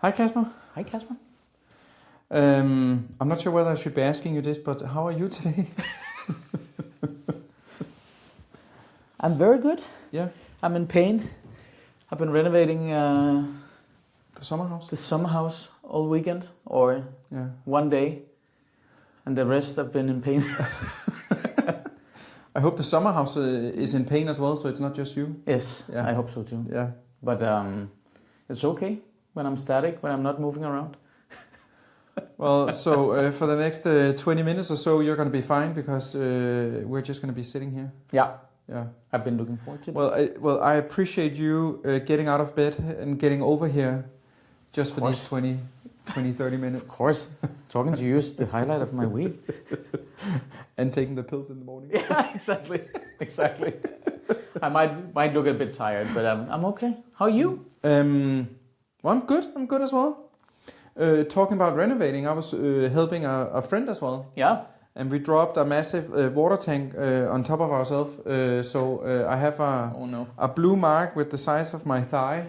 Hi, Kasper. Hi, Kasper. I'm not sure whether I should be asking you this, but how are you today? I'm very good. Yeah. I'm in pain. I've been renovating The summer house? the summer house all weekend, or one day, and the rest I've been in pain. I hope the summer house is in pain as well, so it's not just you. Yes, Yeah. I hope so too. Yeah. But it's okay when I'm static, when I'm not moving around. Well, so for the next 20 minutes or so, you're going to be fine because we're just going to be sitting here. Yeah. Yeah. I've been looking forward to it. Well, I appreciate you getting out of bed and getting over here just for these 20, 30 minutes. Of course. Talking to you is the highlight of my week. And taking the pills in the morning. Yeah, exactly. I might look a bit tired, but I'm okay. How are you? Well, I'm good as well. Talking about renovating, I was helping a friend as well. Yeah. And we dropped a massive water tank on top of ourselves. So I have a blue mark with the size of my thigh.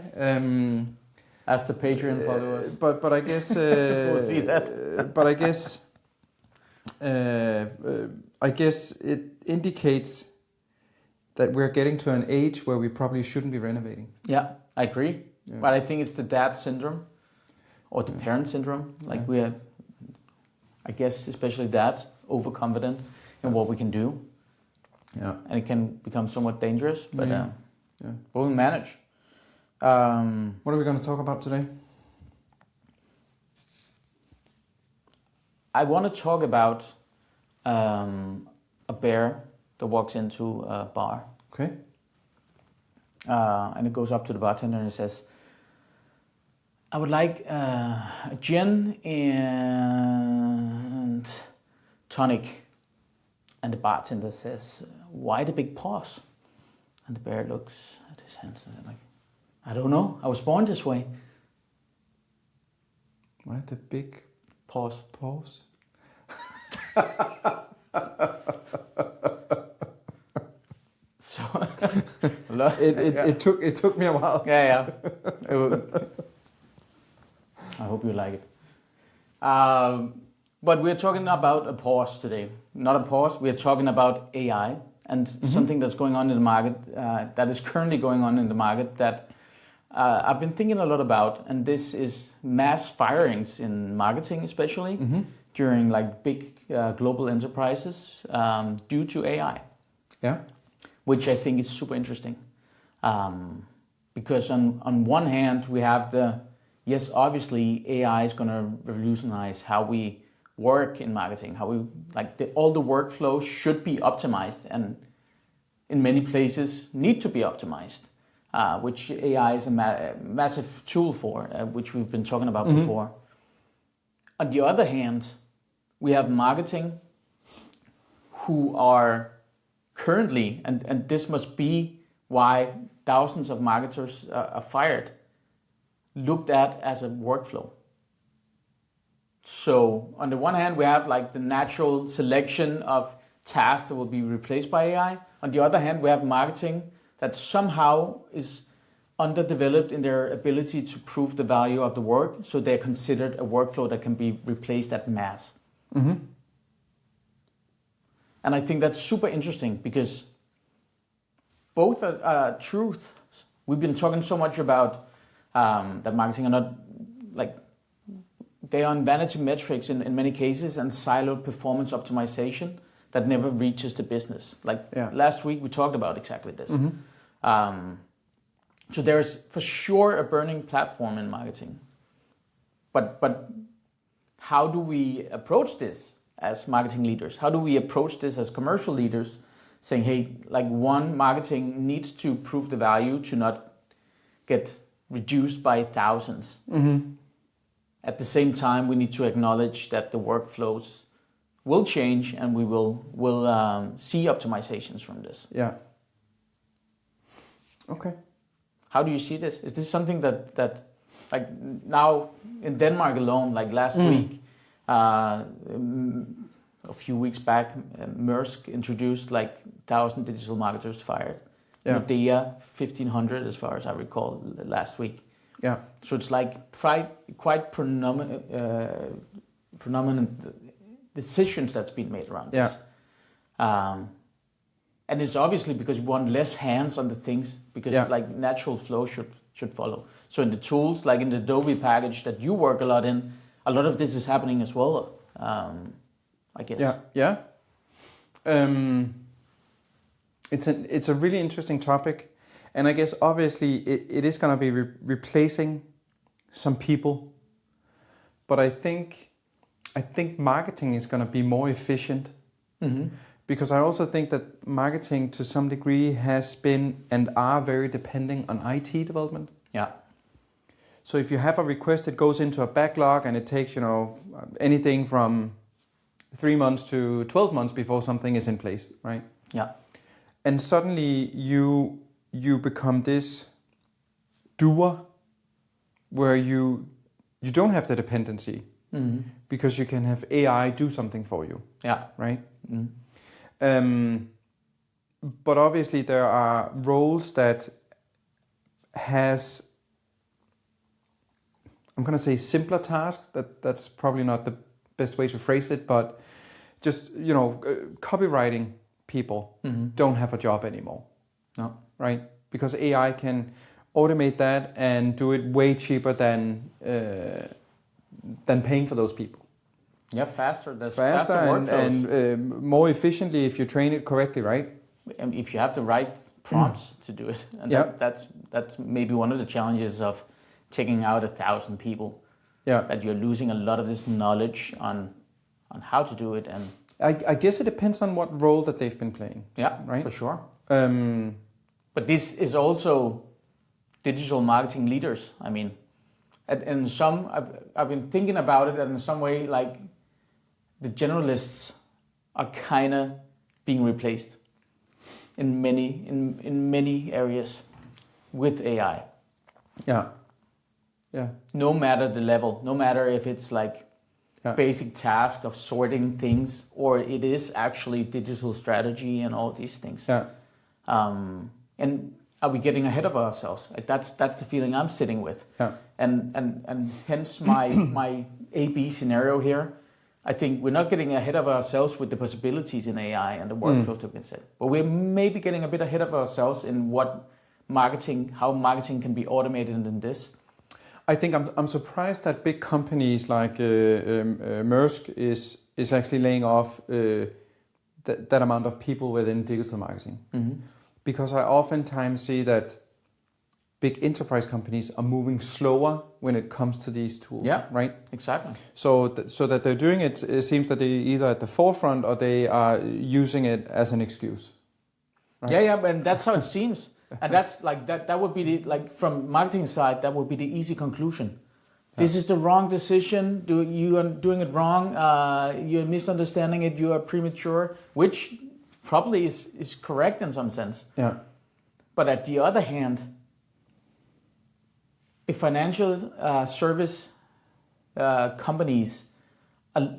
That's the Patreon followers. But I guess we'll see that. But I guess it indicates that we're getting to an age where we probably shouldn't be renovating. Yeah, I agree. Yeah. But I think it's the dad syndrome or the parent syndrome. Like we are, I guess, especially dads, overconfident in what we can do. Yeah. And it can become somewhat dangerous, but we'll manage. What are we going to talk about today? I want to talk about a bear that walks into a bar. Okay. And it goes up to the bartender and it says, I would like a gin and tonic. And the bartender says, why the big pause? And the bear looks at his hands and says, like, I don't know. I was born this way. Why the big pause? So it took me a while. Yeah. I hope you like it. But we're talking about a pause today. Not a pause. We're talking about AI and something that's going on in the market, that is currently going on in the market that I've been thinking a lot about. And this is mass firings in marketing, especially during like big global enterprises due to AI. Yeah. Which I think is super interesting. Because on one hand, we have yes, obviously AI is going to revolutionize how we work in marketing, how we all the workflows should be optimized and in many places need to be optimized, which AI is a massive tool for, which we've been talking about before. On the other hand, we have marketing who are currently, and this must be why thousands of marketers are fired, looked at as a workflow. So on the one hand, we have like the natural selection of tasks that will be replaced by AI. On the other hand, we have marketing that somehow is underdeveloped in their ability to prove the value of the work. So they're considered a workflow that can be replaced at mass. And I think that's super interesting because both are truths. We've been talking so much about that marketing are not like, they are on vanity metrics in many cases and siloed performance optimization that never reaches the business. Last week we talked about exactly this. So there's for sure a burning platform in marketing. But how do we approach this as marketing leaders? How do we approach this as commercial leaders? Saying, hey, like marketing needs to prove the value to not get reduced by thousands. At the same time, we need to acknowledge that the workflows will change and we will see optimizations from this. Yeah. Okay. How do you see this? Is this something that like now in Denmark alone, like last week, a few weeks back, Maersk introduced like 1,000 digital marketers fired. Nordea, 1,500 as far as I recall last week. Yeah. So it's like quite predominant decisions that's been made around this. And it's obviously because we want less hands on the things, because like natural flow should follow. So in the tools, like in the Adobe package that you work a lot in, a lot of this is happening as well, I guess. Yeah. It's a really interesting topic, and I guess obviously it is going to be replacing some people, but I think marketing is going to be more efficient, because I also think that marketing to some degree has been and are very depending on IT development. Yeah. So if you have a request, it goes into a backlog, and it takes anything from 3 months to 12 months before something is in place, right? Yeah. And suddenly you become this doer where you don't have the dependency, because you can have AI do something for you. Yeah. Right? But obviously there are roles that has, I'm going to say, simpler tasks. That's probably not the best way to phrase it, but just, copywriting people don't have a job anymore. No. Right? Because AI can automate that and do it way cheaper than paying for those people. Yeah, faster and more efficiently if you train it correctly, right? And if you have the right prompts to do it, and that's maybe one of the challenges of taking out 1,000 people. Yeah, that you're losing a lot of this knowledge on how to do it, and I guess it depends on what role that they've been playing. Yeah, right, for sure. But this is also digital marketing leaders. I mean, and some I've been thinking about it, and in some way, like the generalists are kind of being replaced in many areas with AI. Yeah. Yeah. No matter the level, no matter if it's like basic task of sorting things, or it is actually digital strategy and all these things. Yeah. And are we getting ahead of ourselves? Like that's the feeling I'm sitting with. Yeah. And hence my A/B scenario here. I think we're not getting ahead of ourselves with the possibilities in AI and the workflows that have been set, but we're maybe getting a bit ahead of ourselves in how marketing can be automated in this. I think I'm surprised that big companies like Maersk is actually laying off that amount of people within digital marketing, because I oftentimes see that big enterprise companies are moving slower when it comes to these tools. Yeah, right. Exactly. So that they're doing it. It seems that they're either at the forefront or they are using it as an excuse. Right? Yeah, and that's how it seems. And that's like that would be from marketing side, that would be the easy conclusion. This is the wrong decision. You are doing it wrong. You're misunderstanding it. You are premature, which probably is correct in some sense. Yeah. But at the other hand, if financial service companies are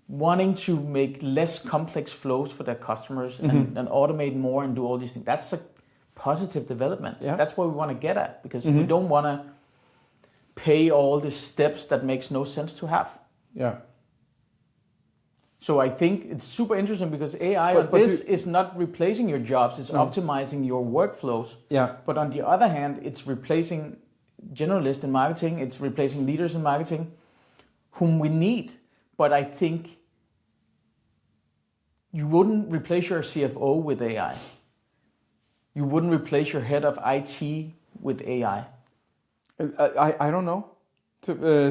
wanting to make less complex flows for their customers and automate more and do all these things, that's a positive development. Yeah. That's what we want to get at, because we don't want to pay all the steps that makes no sense to have. Yeah. So I think it's super interesting, because AI is not replacing your jobs, it's optimizing your workflows. Yeah. But on the other hand, it's replacing generalists in marketing, it's replacing leaders in marketing, whom we need. But I think you wouldn't replace your CFO with AI. You wouldn't replace your head of IT with AI. I don't know.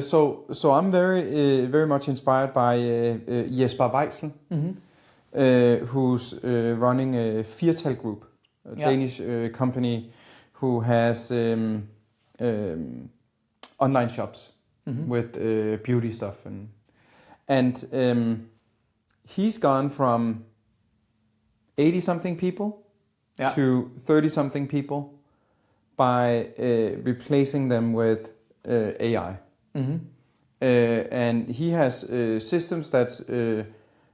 So I'm very much inspired by Jesper Weisel, who's running a Firtal Group, a Danish company who has online shops with beauty stuff, and he's gone from 80-something people to 30-something people by replacing them with AI. And he has systems that's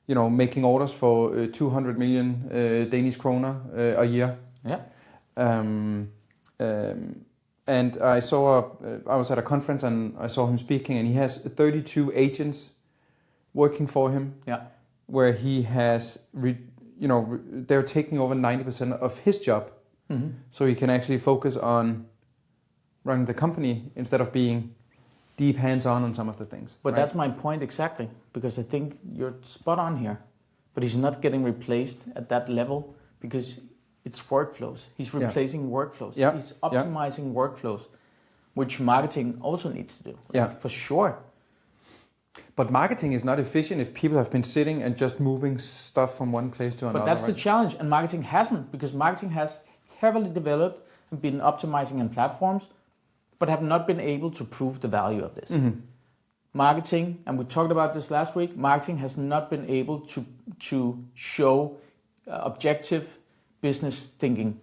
making orders for 200 million Danish kroner a year. Yeah. And I was at a conference and I saw him speaking, and he has 32 agents working for him. Yeah. Where he has, they're taking over 90% of his job. Mm-hmm. So he can actually focus on running the company instead of being deep hands-on some of the things. But right? that's my point exactly, because I think you're spot on here. But he's not getting replaced at that level because it's workflows. He's replacing workflows. Yeah. He's optimizing workflows, which marketing also needs to do. Yeah. For sure. But marketing is not efficient if people have been sitting and just moving stuff from one place to another. But that's the challenge, and marketing hasn't, because marketing has heavily developed and been optimizing in platforms, but have not been able to prove the value of this. Mm-hmm. Marketing, and we talked about this last week, marketing has not been able to show objective business thinking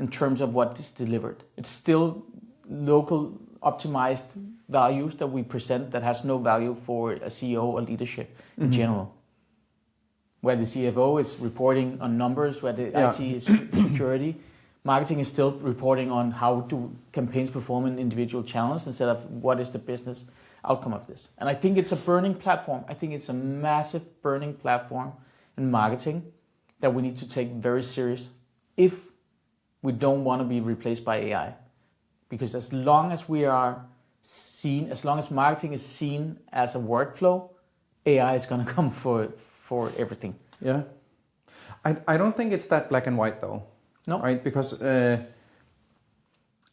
in terms of what is delivered. It's still local optimized values that we present that has no value for a CEO or leadership in general. Where the CFO is reporting on numbers, where the IT is security, marketing is still reporting on how do campaigns perform in individual channels instead of what is the business outcome of this. And I think it's a burning platform. I think it's a massive burning platform in marketing that we need to take very serious if we don't want to be replaced by AI. Because as long as we are seen, as long as marketing is seen as a workflow, AI is going to come for everything. Yeah. I don't think it's that black and white though. No. Right? Because, there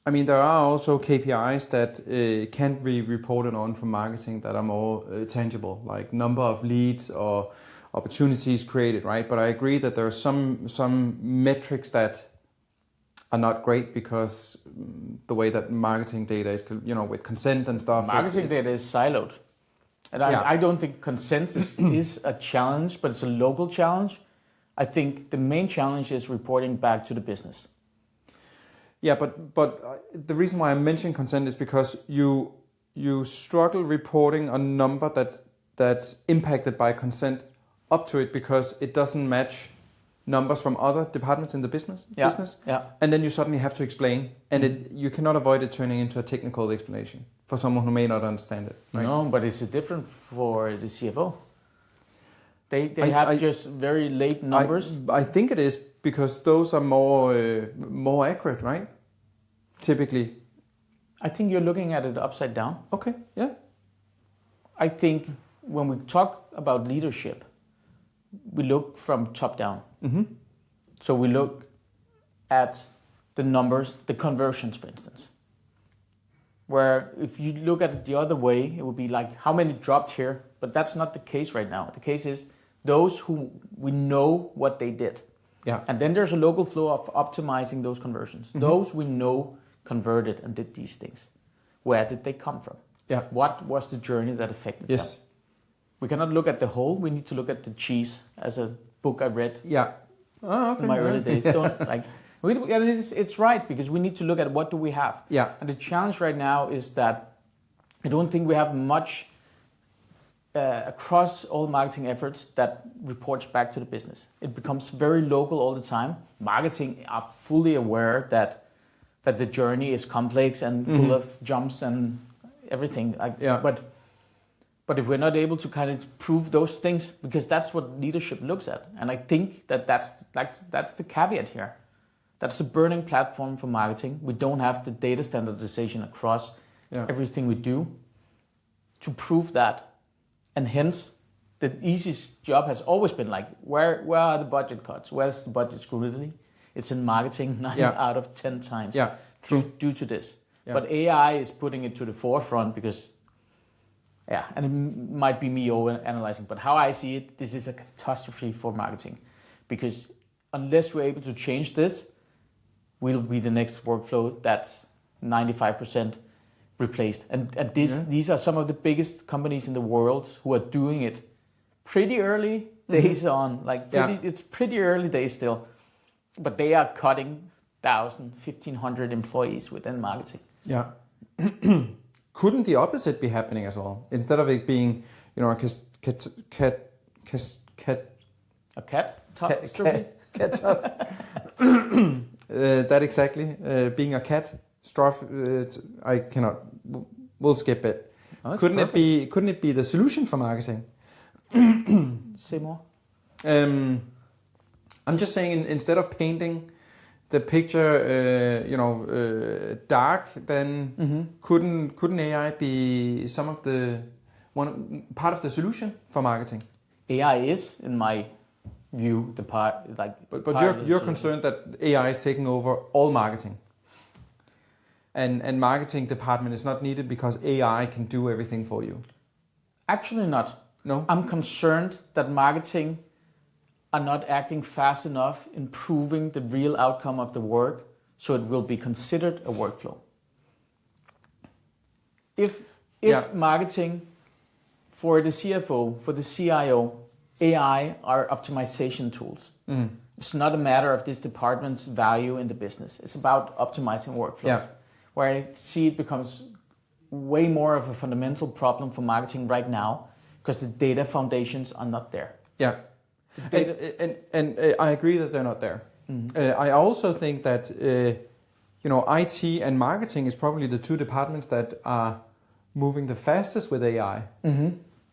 are also KPIs that can be reported on from marketing that are more tangible, like number of leads or opportunities created, right? But I agree that there are some metrics that are not great because the way that marketing data is, with consent and stuff. Marketing data is siloed. And I don't think consent is a challenge, but it's a local challenge. I think the main challenge is reporting back to the business. Yeah, but the reason why I mention consent is because you struggle reporting a number that's impacted by consent up to it because it doesn't match numbers from other departments in the business. Yeah. And then you suddenly have to explain, and you cannot avoid it turning into a technical explanation for someone who may not understand it. Right? No, but it's different for the CFO. They have just very late numbers. I think it is because those are more accurate, right? Typically. I think you're looking at it upside down. Okay, yeah. I think when we talk about leadership, we look from top down. Mm-hmm. So we look at the numbers, the conversions, for instance. Where if you look at it the other way, it would be like how many dropped here, but that's not the case right now. The case is those who we know what they did. Yeah. And then there's a local flow of optimizing those conversions. Mm-hmm. Those we know converted and did these things. Where did they come from? Yeah. What was the journey that affected them? We cannot look at the whole. We need to look at the cheese, as a book I read in my early days. It's right, because we need to look at what do we have. Yeah. And the challenge right now is that I don't think we have much across all marketing efforts that reports back to the business. It becomes very local all the time. Marketing are fully aware that the journey is complex and full of jumps and everything. But if we're not able to kind of prove those things, because that's what leadership looks at, and I think that's the caveat here. That's the burning platform for marketing. We don't have the data standardization across everything we do to prove that, and hence the easiest job has always been like, where are the budget cuts? Where's the budget scrutiny? It's in marketing 9 out of 10 times due to this. Yeah. But AI is putting it to the forefront because. Yeah, and it might be me over-analyzing, but how I see it, this is a catastrophe for marketing. Because unless we're able to change this, we'll be the next workflow that's 95% replaced. And these are some of the biggest companies in the world who are doing it pretty early days on. It's pretty early days still. But they are cutting 1,000, 1,500 employees within marketing. Yeah. Couldn't the opposite be happening as well? Instead of it being, a catastrophe? That exactly, being a cat Struff, I cannot. We'll skip it. Oh, Couldn't it be the solution for marketing? Say more. I'm just saying, instead of painting the picture, dark, then couldn't AI be part of the solution for marketing? AI is, in my view, the part But you're concerned that AI is taking over all marketing, and marketing department is not needed because AI can do everything for you. Actually, not. No. I'm concerned that marketing are not acting fast enough in proving the real outcome of the work, so it will be considered a workflow. If marketing, for the CFO, for the CIO, AI are optimization tools. It's not a matter of this department's value in the business. It's about optimizing workflows. Where I see it becomes way more of a fundamental problem for marketing right now, because the data foundations are not there. Yeah. And I agree that they're not there. I also think that IT and marketing is probably the two departments that are moving the fastest with AI.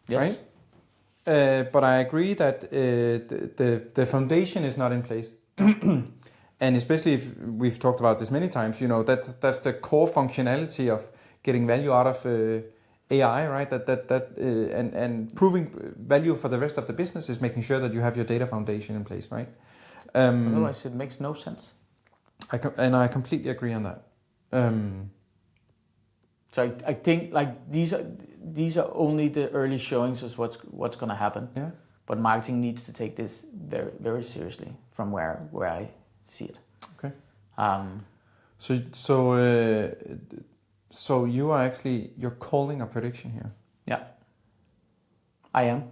Yes. Right? But I agree that the foundation is not in place. And especially if we've talked about this many times, that's the core functionality of getting value out of AI, right? And proving value for the rest of the business is making sure that you have your data foundation in place, right? Otherwise, it makes no sense. I completely agree on that. So I think these are only the early showings of what's going to happen. Yeah. But marketing needs to take this very, very seriously from where I see it. Okay. So you're calling a prediction here. Yeah. I am.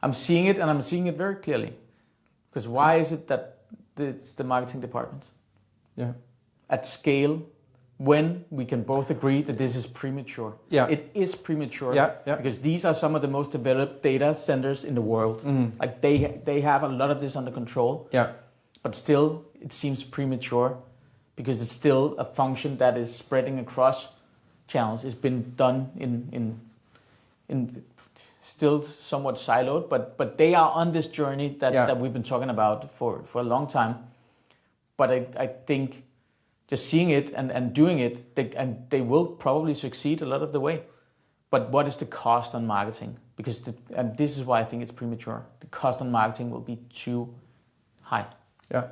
I'm seeing it, and I'm seeing it very clearly. Because why is it that it's the marketing department? Yeah. At scale, when we can both agree that this is premature. Yeah. It is premature. Yeah. Because these are some of the most developed data centers in the world. Like they have a lot of this under control. Yeah. But still, it seems premature because it's still a function that is spreading across channels. It's been done in still somewhat siloed, but they are on this journey that we've been talking about for a long time. But I think just seeing it and doing it, they will probably succeed a lot of the way. But what is the cost on marketing? Because and this is why I think it's premature. The cost on marketing will be too high. Yeah.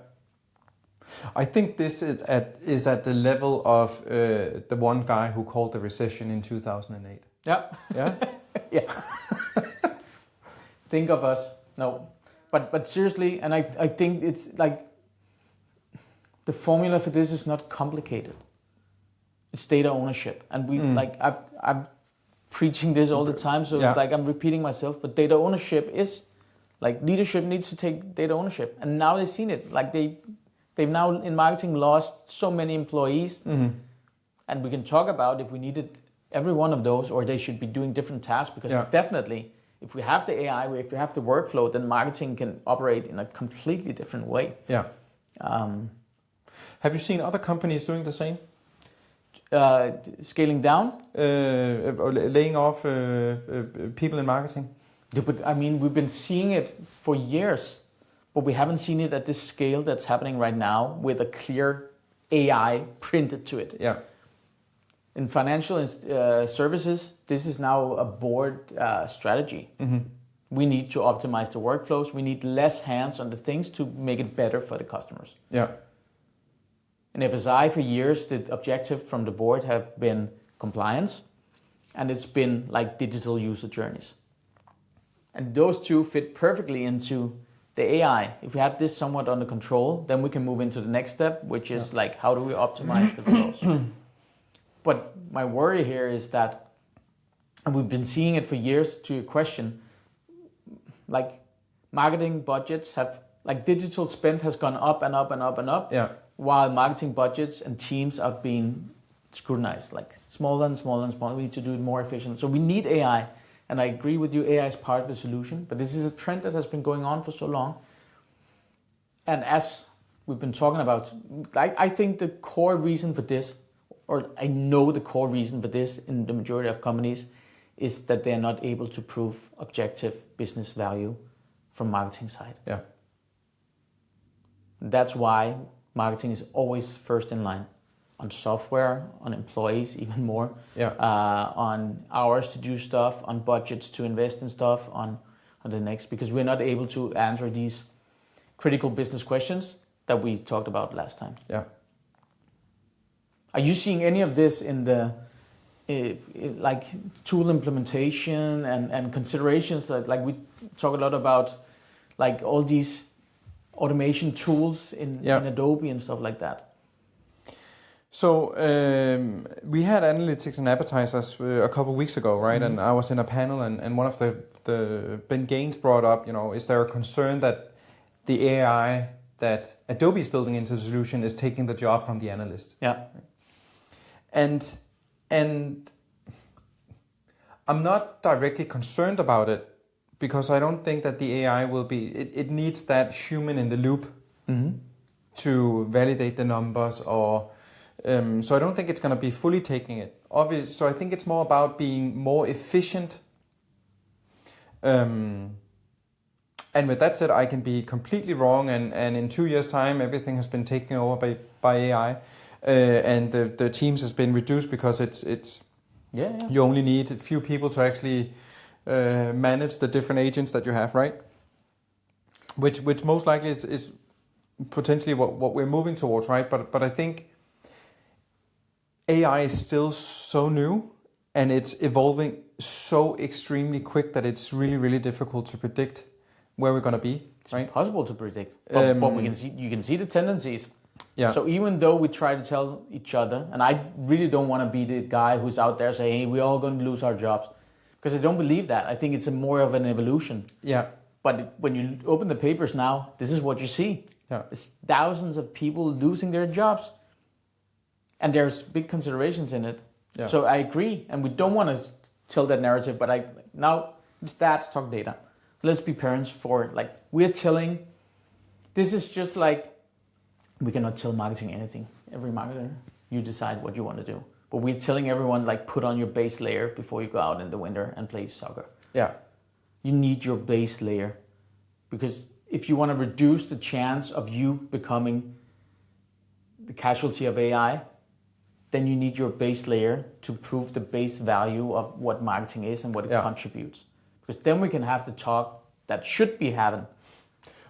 I think this is at the level of the one guy who called the recession in 2008. Yeah. Yeah? Yeah. Think of us. No. But seriously, and I think it's like the formula for this is not complicated. It's data ownership. And I'm preaching this all the time, so I'm repeating myself, but data ownership is like leadership needs to take data ownership. And now they've seen it. Like they've now in marketing lost so many employees. And we can talk about if we needed every one of those or they should be doing different tasks, because definitely if we have the AI, if we have the workflow, then marketing can operate in a completely different way. Yeah. Have you seen other companies doing the same? Scaling down? Laying off people in marketing? Yeah, but I mean, we've been seeing it for years, but we haven't seen it at this scale that's happening right now with a clear AI printed to it. Yeah. In financial services, this is now a board strategy. We need to optimize the workflows. We need less hands on the things to make it better for the customers. Yeah. In FSI, for years, the objective from the board have been compliance, and it's been like digital user journeys. And those two fit perfectly into the AI. If we have this somewhat under control, then we can move into the next step, which is like, how do we optimize the flows? But my worry here is that, and we've been seeing it for years, to your question, like marketing budgets have, like digital spend has gone up and up and up and up, while marketing budgets and teams are being scrutinized, like smaller and smaller and smaller. We need to do it more efficient. So we need AI. And I agree with you, AI is part of the solution, but this is a trend that has been going on for so long. And as we've been talking about, I think the core reason for this, or I know the core reason for this in the majority of companies is that they're not able to prove objective business value from marketing side. Yeah. That's why marketing is always first in line on software, on employees even more, on hours to do stuff, on budgets to invest in stuff, on the next, because we're not able to answer these critical business questions that we talked about last time. Yeah. Are you seeing any of this in the like tool implementation and considerations like we talk a lot about like all these automation tools in Adobe and stuff like that? So we had analytics and advertisers a couple of weeks ago, right? And I was in a panel, and one of the Ben Gaines brought up, is there a concern that the AI that Adobe is building into the solution is taking the job from the analyst? Yeah. And I'm not directly concerned about it because I don't think that the AI will be. It needs that human in the loop to validate the numbers or. So I don't think it's going to be fully taking it. Obviously, so I think it's more about being more efficient. And with that said, I can be completely wrong, and in 2 years' time, everything has been taken over by AI, and the teams has been reduced because it's you only need a few people to actually manage the different agents that you have, right? Which most likely is potentially what we're moving towards, right? But I think AI is still so new and it's evolving so extremely quick that it's really, really difficult to predict where we're going to be. It's impossible to predict, but you can see the tendencies. Yeah. So even though we try to tell each other, and I really don't want to be the guy who's out there saying, hey, we're all going to lose our jobs, because I don't believe that. I think it's more of an evolution. Yeah. But when you open the papers now, this is what you see. Yeah. There's thousands of people losing their jobs. And there's big considerations in it. Yeah. So I agree, and we don't want to tell that narrative, but now stats talk data. Let's be parents for we're telling, this is just like, we cannot tell marketing anything. Every marketer, you decide what you want to do. But we're telling everyone put on your base layer before you go out in the winter and play soccer. Yeah. You need your base layer, because if you want to reduce the chance of you becoming the casualty of AI, then you need your base layer to prove the base value of what marketing is and what it contributes. Because then we can have the talk that should be having.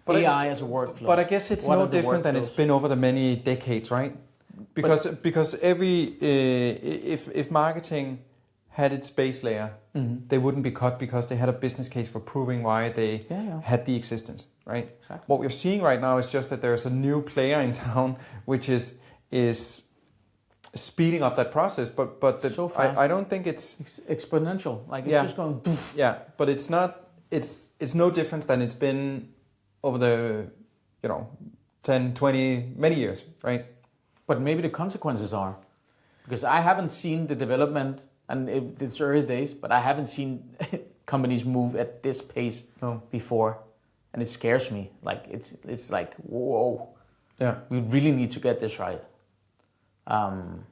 But AI as a workflow. But I guess it's no different than it's been over the many decades, right? Because every if marketing had its base layer, they wouldn't be cut because they had a business case for proving why they had the existence, right? Exactly. What we're seeing right now is just that there's a new player in town, which is speeding up that process, but so fast. I don't think it's exponential. It's just going. Poof. Yeah, but it's not. It's no different than it's been over the 10, 20, many years, right? But maybe the consequences are, because I haven't seen the development, and it's early days, but I haven't seen companies move at this pace before, and it scares me. It's like, whoa. Yeah, we really need to get this right. And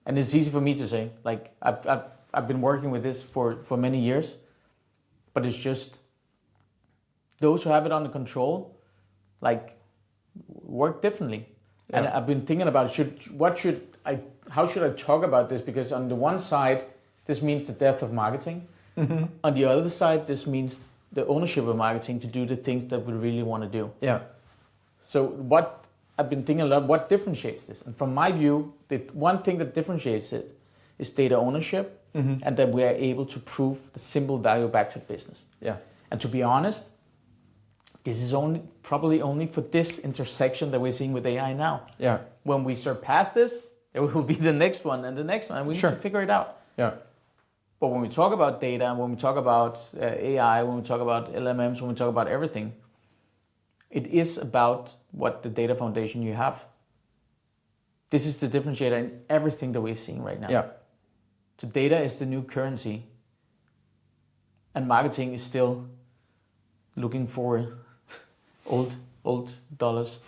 it's easy for me to say, I've been working with this for many years, but it's just those who have it under control, work differently. Yeah. And I've been thinking about how should I talk about this? Because on the one side, this means the death of marketing. Mm-hmm. On the other side, this means the ownership of marketing to do the things that we really want to do. Yeah. So I've been thinking a lot, what differentiates this? And from my view, the one thing that differentiates it is data ownership, and that we are able to prove the simple value back to the business. Yeah. And to be honest, this is probably only for this intersection that we're seeing with AI now. Yeah. When we surpass this, there will be the next one and the next one, and we need to figure it out. Yeah. But when we talk about data, when we talk about AI, when we talk about LMMs, when we talk about everything, it is about what the data foundation you have. This is the differentiator in everything that we're seeing right now. Yeah. So data is the new currency, and marketing is still looking for old dollars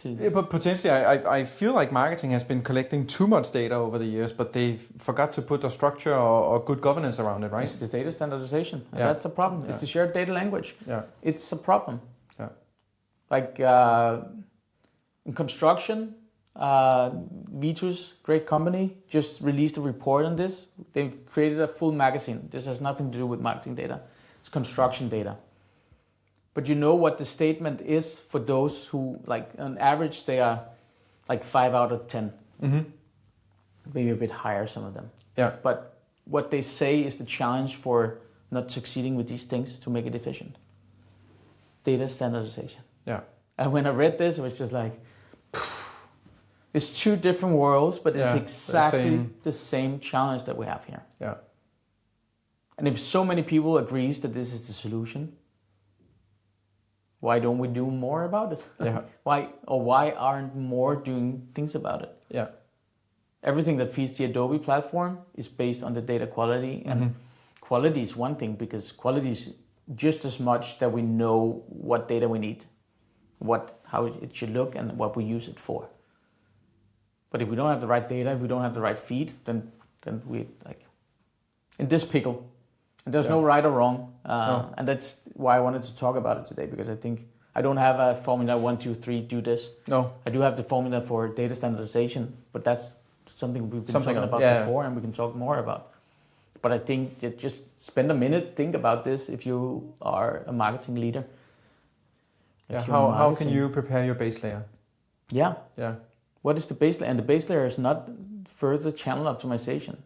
Yeah, but potentially, I feel like marketing has been collecting too much data over the years, but they forgot to put a structure or good governance around it, right? It's the data standardization. And Yeah. that's a problem. It's the shared data language. Yeah. It's a problem. Yeah. Like in construction, Vitus, great company, just released a report on this. They've created a full magazine. This has nothing to do with marketing data. It's construction data. But you know what the statement is for those who, like, on average, they are like 5 out of 10. Mm-hmm. Maybe a bit higher, some of them. Yeah. But what they say is the challenge for not succeeding with these things to make it efficient. Data standardization. Yeah. And when I read this, it was just like, it's two different worlds, but it's Yeah, exactly the same challenge that we have here. Yeah. And if so many people agrees that this is the solution, why don't we do more about it? Yeah. Why aren't more doing things about it? Yeah. Everything that feeds the Adobe platform is based on the data quality, and quality is one thing, because quality is just as much that we know what data we need, how it should look, and what we use it for. But if we don't have the right data, if we don't have the right feed, then we like in this pickle. And there's no right or wrong, No. and that's why I wanted to talk about it today, because I think I don't have a formula 1, 2, 3, do this. No. I do have the formula for data standardization, but that's something we've been talking about before, and we can talk more about. But I think that just spend a minute, think about this if you are a marketing leader. Yeah. How can you prepare your base layer? Yeah. Yeah. What is the base layer? And the base layer is not further channel optimization.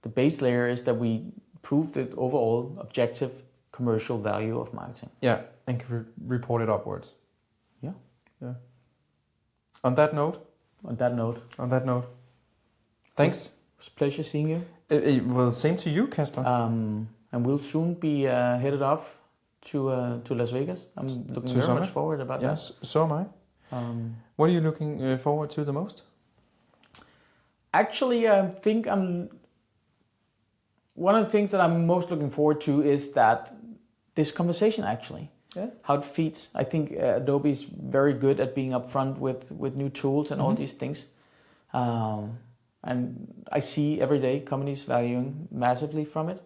The base layer is that we prove the overall objective commercial value of marketing. Yeah, and can report it upwards. Yeah. Yeah. On that note. Thanks. It was a pleasure seeing you. Well, same to you, Kasper. And we'll soon be headed off to Las Vegas. I'm looking very much forward about that. Yes, so am I. What are you looking forward to the most? Actually, I think one of the things that I'm most looking forward to is that this conversation, actually. Yeah. How it feeds. I think Adobe is very good at being upfront with new tools and all these things. And I see every day companies valuing massively from it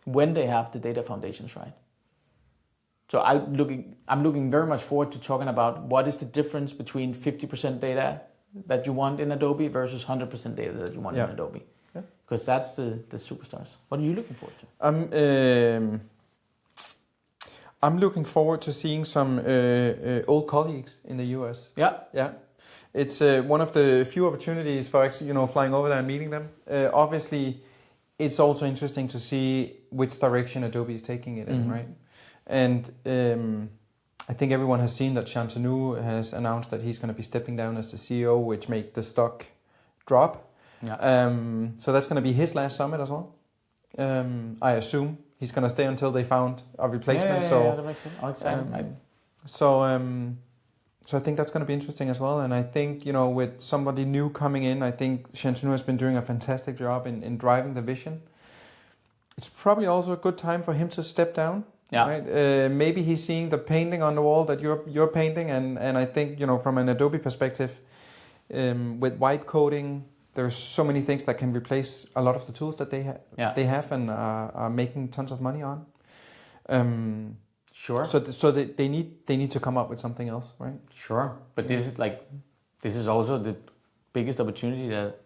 when they have the data foundations right. So I'm looking very much forward to talking about what is the difference between 50% data that you want in Adobe versus 100% data that you want in Adobe. Because that's the superstars. What are you looking forward to? I'm looking forward to seeing some old colleagues in the US. Yeah. Yeah. It's one of the few opportunities for actually, flying over there and meeting them. Obviously, it's also interesting to see which direction Adobe is taking it in, right? And I think everyone has seen that Shantanu has announced that he's going to be stepping down as the CEO, which made the stock drop. Yeah. So that's going to be his last summit as well. I assume he's going to stay until they found a replacement. Yeah, that makes sense. Oh, exciting. So I think that's going to be interesting as well. And I think, with somebody new coming in, I think Shantanu has been doing a fantastic job in driving the vision. It's probably also a good time for him to step down. Yeah. Right? Maybe he's seeing the painting on the wall that you're painting. And I think, from an Adobe perspective, with wipe coding, there's so many things that can replace a lot of the tools that they have and are making tons of money on. Sure. So they need to come up with something else, right? Sure. But this is also the biggest opportunity that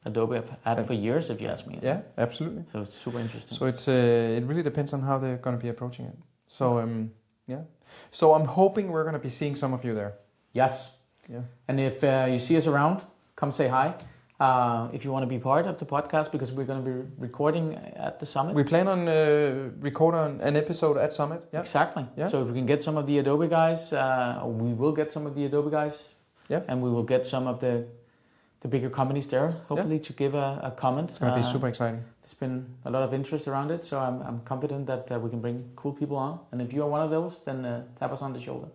Adobe have had for years, if you ask me. Yeah, absolutely. So it's super interesting. So it really depends on how they're going to be approaching it. So So I'm hoping we're going to be seeing some of you there. Yes. Yeah. And if you see us around, come say hi. If you want to be part of the podcast, because we're going to be recording at the summit. We plan on recording an episode at Summit. Yeah. Exactly. Yeah. So if we can get some of the Adobe guys, we will get some of the Adobe guys. Yeah. And we will get some of the bigger companies there, hopefully, to give a comment. It's going to be super exciting. There's been a lot of interest around it, so I'm confident that we can bring cool people on. And if you are one of those, then tap us on the shoulder.